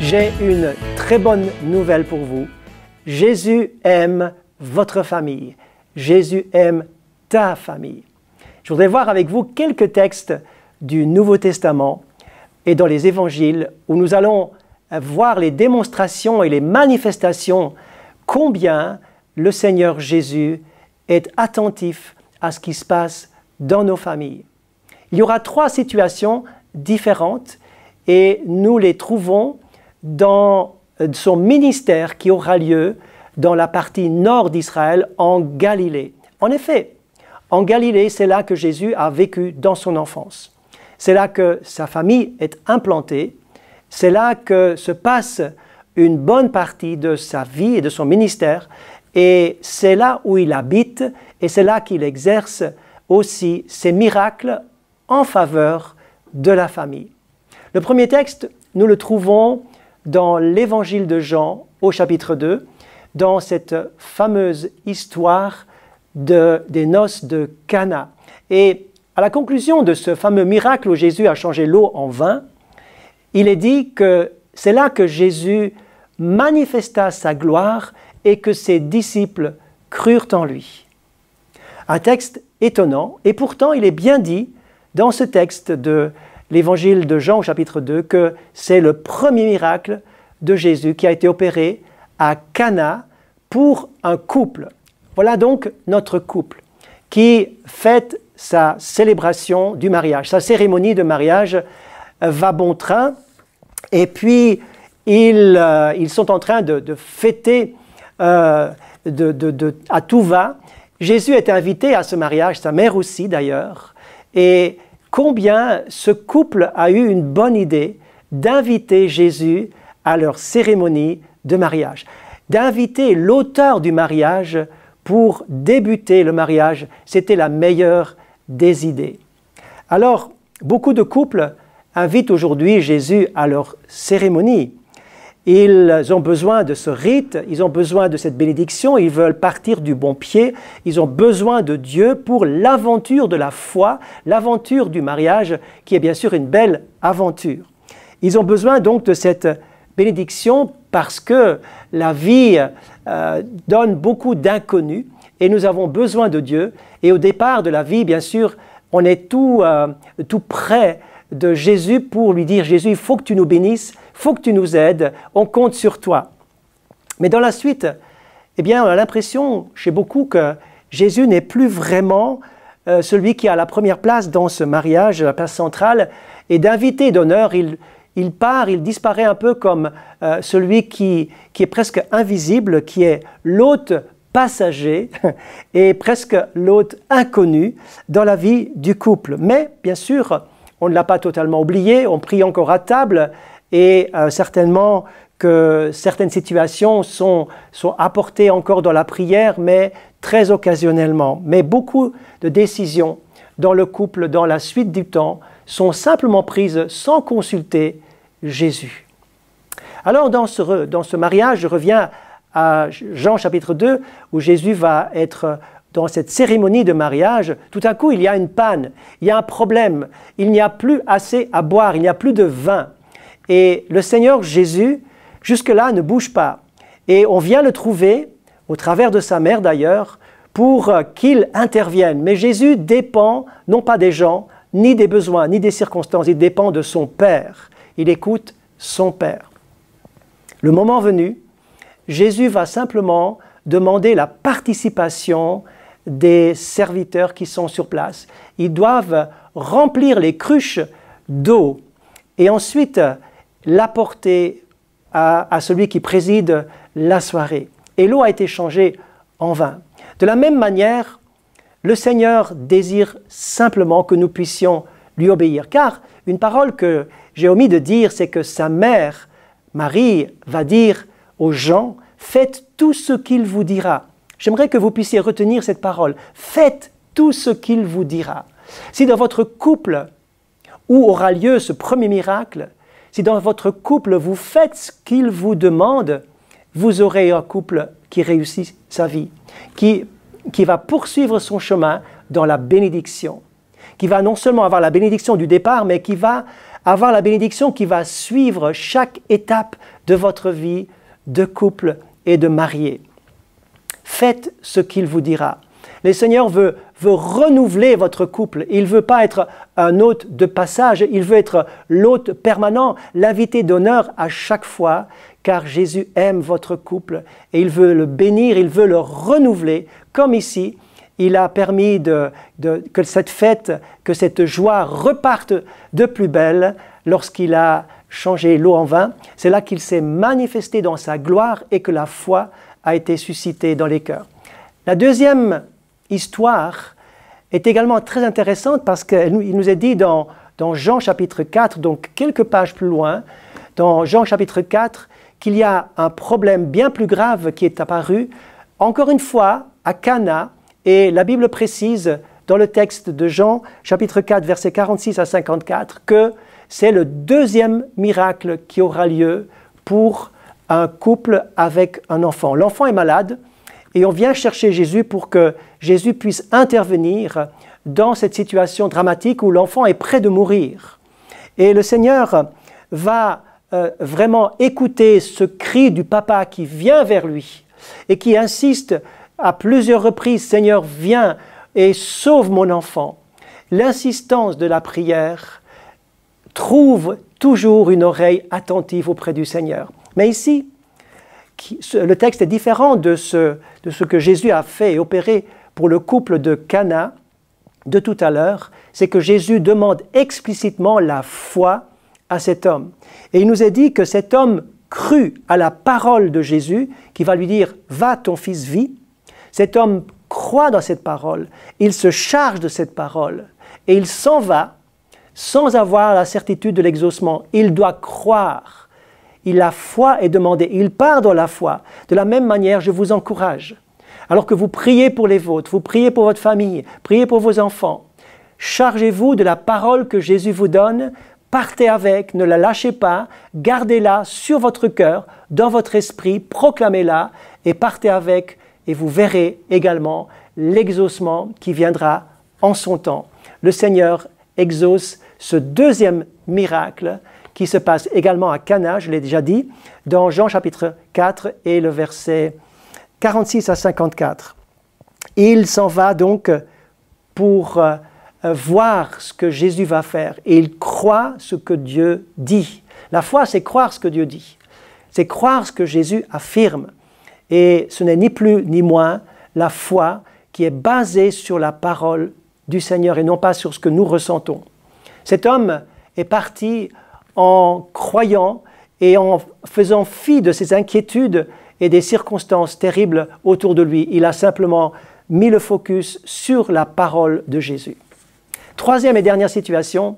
J'ai une très bonne nouvelle pour vous. Jésus aime votre famille. Jésus aime ta famille. Je voudrais voir avec vous quelques textes du Nouveau Testament et dans les évangiles où nous allons voir les démonstrations et les manifestations combien le Seigneur Jésus est attentif à ce qui se passe dans nos familles. Il y aura 3 situations différentes et nous les trouvons dans son ministère qui aura lieu dans la partie nord d'Israël, en Galilée. En effet, en Galilée, c'est là que Jésus a vécu dans son enfance. C'est là que sa famille est implantée. C'est là que se passe une bonne partie de sa vie et de son ministère. Et c'est là où il habite et c'est là qu'il exerce aussi ses miracles en faveur de la famille. Le premier texte, nous le trouvons dans l'évangile de Jean au chapitre 2, dans cette fameuse histoire des noces de Cana. Et à la conclusion de ce fameux miracle où Jésus a changé l'eau en vin, il est dit que c'est là que Jésus manifesta sa gloire et que ses disciples crurent en lui. Un texte étonnant, et pourtant il est bien dit dans ce texte de l'évangile de Jean au chapitre 2 que c'est le premier miracle de Jésus qui a été opéré à Cana pour un couple. Voilà donc notre couple qui fête sa célébration du mariage. Sa cérémonie de mariage va bon train et puis ils sont en train de fêter à tout va. Jésus est invité à ce mariage, sa mère aussi d'ailleurs, et combien ce couple a eu une bonne idée d'inviter Jésus à leur cérémonie de mariage, d'inviter l'auteur du mariage pour débuter le mariage. C'était la meilleure des idées. Alors, beaucoup de couples invitent aujourd'hui Jésus à leur cérémonie. Ils ont besoin de ce rite, ils ont besoin de cette bénédiction, ils veulent partir du bon pied, ils ont besoin de Dieu pour l'aventure de la foi, l'aventure du mariage, qui est bien sûr une belle aventure. Ils ont besoin donc de cette bénédiction parce que la vie donne beaucoup d'inconnus et nous avons besoin de Dieu. Et au départ de la vie, bien sûr, on est tout près de Jésus pour lui dire « Jésus, il faut que tu nous bénisses, il faut que tu nous aides, on compte sur toi ». Mais dans la suite, eh bien, on a l'impression chez beaucoup que Jésus n'est plus vraiment celui qui a la première place dans ce mariage, la place centrale, et d'invité d'honneur, il part, il disparaît un peu comme celui qui est presque invisible, qui est l'hôte passager et presque l'hôte inconnu dans la vie du couple. Mais bien sûr, on ne l'a pas totalement oublié, on prie encore à table et certainement que certaines situations sont apportées encore dans la prière, mais très occasionnellement. Mais beaucoup de décisions dans le couple, dans la suite du temps, sont simplement prises sans consulter Jésus. Alors dans ce mariage, je reviens à Jean chapitre 2, où Jésus va être dans cette cérémonie de mariage. Tout à coup, il y a une panne, il y a un problème, il n'y a plus assez à boire, il n'y a plus de vin. Et le Seigneur Jésus, jusque-là, ne bouge pas. Et on vient le trouver, au travers de sa mère d'ailleurs, pour qu'il intervienne. Mais Jésus dépend, non pas des gens, ni des besoins, ni des circonstances, il dépend de son Père. Il écoute son Père. Le moment venu, Jésus va simplement demander la participation des serviteurs qui sont sur place. Ils doivent remplir les cruches d'eau et ensuite l'apporter à celui qui préside la soirée. Et l'eau a été changée en vin. De la même manière, le Seigneur désire simplement que nous puissions lui obéir. Car une parole que j'ai omis de dire, c'est que sa mère, Marie, va dire aux gens « Faites tout ce qu'il vous dira ». J'aimerais que vous puissiez retenir cette parole. Faites tout ce qu'il vous dira. Si dans votre couple, où aura lieu ce premier miracle, si dans votre couple vous faites ce qu'il vous demande, vous aurez un couple qui réussit sa vie, qui va poursuivre son chemin dans la bénédiction, qui va non seulement avoir la bénédiction du départ, mais qui va avoir la bénédiction qui va suivre chaque étape de votre vie de couple et de marié. Faites ce qu'il vous dira. Le Seigneur veut renouveler votre couple. Il ne veut pas être un hôte de passage, il veut être l'hôte permanent, l'invité d'honneur à chaque fois, car Jésus aime votre couple et il veut le bénir, il veut le renouveler, comme ici, il a permis que cette fête, que cette joie reparte de plus belle lorsqu'il a changé l'eau en vin. C'est là qu'il s'est manifesté dans sa gloire et que la foi a été suscitée dans les cœurs. La deuxième histoire est également très intéressante parce qu'il nous est dit dans Jean chapitre 4, donc quelques pages plus loin, dans Jean chapitre 4, qu'il y a un problème bien plus grave qui est apparu, encore une fois, à Cana, et la Bible précise dans le texte de Jean chapitre 4, versets 46 à 54, que c'est le deuxième miracle qui aura lieu pour un couple avec un enfant. L'enfant est malade et on vient chercher Jésus pour que Jésus puisse intervenir dans cette situation dramatique où l'enfant est près de mourir. Et le Seigneur va vraiment écouter ce cri du papa qui vient vers lui et qui insiste à plusieurs reprises, « Seigneur, viens et sauve mon enfant ». L'insistance de la prière trouve toujours une oreille attentive auprès du Seigneur. Mais ici, le texte est différent de ce que Jésus a fait et opéré pour le couple de Cana de tout à l'heure. C'est que Jésus demande explicitement la foi à cet homme. Et il nous est dit que cet homme crut à la parole de Jésus qui va lui dire « Va, ton fils vit ». Cet homme croit dans cette parole, il se charge de cette parole et il s'en va sans avoir la certitude de l'exaucement. Il doit croire. La foi est demandée. Il part dans la foi. De la même manière, je vous encourage. Alors que vous priez pour les vôtres, vous priez pour votre famille, priez pour vos enfants, chargez-vous de la parole que Jésus vous donne, partez avec, ne la lâchez pas, gardez-la sur votre cœur, dans votre esprit, proclamez-la et partez avec et vous verrez également l'exaucement qui viendra en son temps. Le Seigneur exauce ce deuxième miracle qui se passe également à Cana, je l'ai déjà dit, dans Jean chapitre 4 et le verset 46 à 54. Il s'en va donc pour voir ce que Jésus va faire et il croit ce que Dieu dit. La foi, c'est croire ce que Dieu dit. C'est croire ce que Jésus affirme. Et ce n'est ni plus ni moins la foi qui est basée sur la parole du Seigneur et non pas sur ce que nous ressentons. Cet homme est parti en croyant et en faisant fi de ses inquiétudes et des circonstances terribles autour de lui. Il a simplement mis le focus sur la parole de Jésus. Troisième et dernière situation,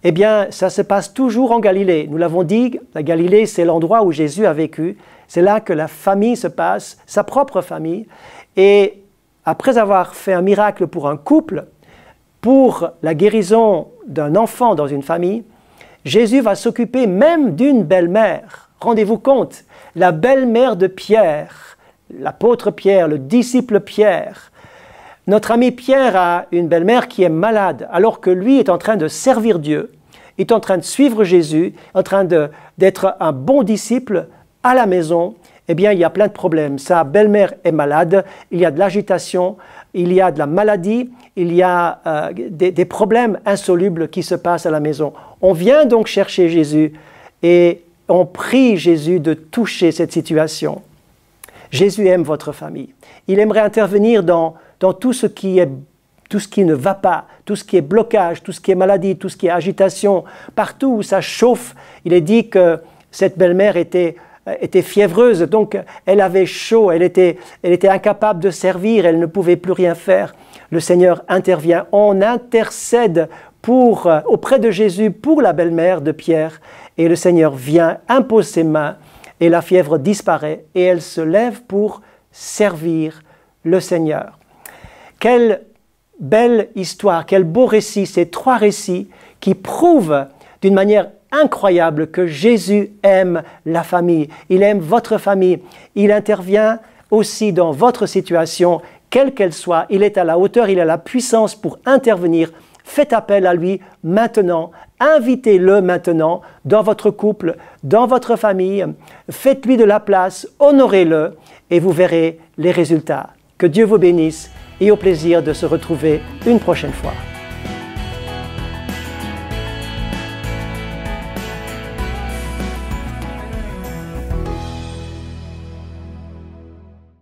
eh bien, ça se passe toujours en Galilée. Nous l'avons dit, la Galilée, c'est l'endroit où Jésus a vécu. C'est là que la famille se passe, sa propre famille. Et après avoir fait un miracle pour un couple, pour la guérison d'un enfant dans une famille, Jésus va s'occuper même d'une belle-mère. Rendez-vous compte, la belle-mère de Pierre, l'apôtre Pierre, le disciple Pierre. Notre ami Pierre a une belle-mère qui est malade, alors que lui est en train de servir Dieu, est en train de suivre Jésus, en train d'être un bon disciple à la maison. Eh bien, il y a plein de problèmes. Sa belle-mère est malade, il y a de l'agitation, il y a de la maladie, il y a des problèmes insolubles qui se passent à la maison. On vient donc chercher Jésus et on prie Jésus de toucher cette situation. Jésus aime votre famille. Il aimerait intervenir dans tout ce qui ne va pas, tout ce qui est blocage, tout ce qui est maladie, tout ce qui est agitation, partout où ça chauffe. Il est dit que cette belle-mère était fiévreuse, donc elle avait chaud, elle était incapable de servir, elle ne pouvait plus rien faire. Le Seigneur intervient, on intercède auprès de Jésus pour la belle-mère de Pierre, et le Seigneur vient, impose ses mains, et la fièvre disparaît, et elle se lève pour servir le Seigneur. Quelle belle histoire, quel beau récit, ces trois récits qui prouvent d'une manière incroyable que Jésus aime la famille, il aime votre famille, il intervient aussi dans votre situation, quelle qu'elle soit, il est à la hauteur, il a la puissance pour intervenir, Faites appel à lui maintenant. Invitez-le maintenant dans votre couple, dans votre famille. Faites-lui de la place, honorez-le et vous verrez les résultats. Que Dieu vous bénisse et au plaisir de se retrouver une prochaine fois.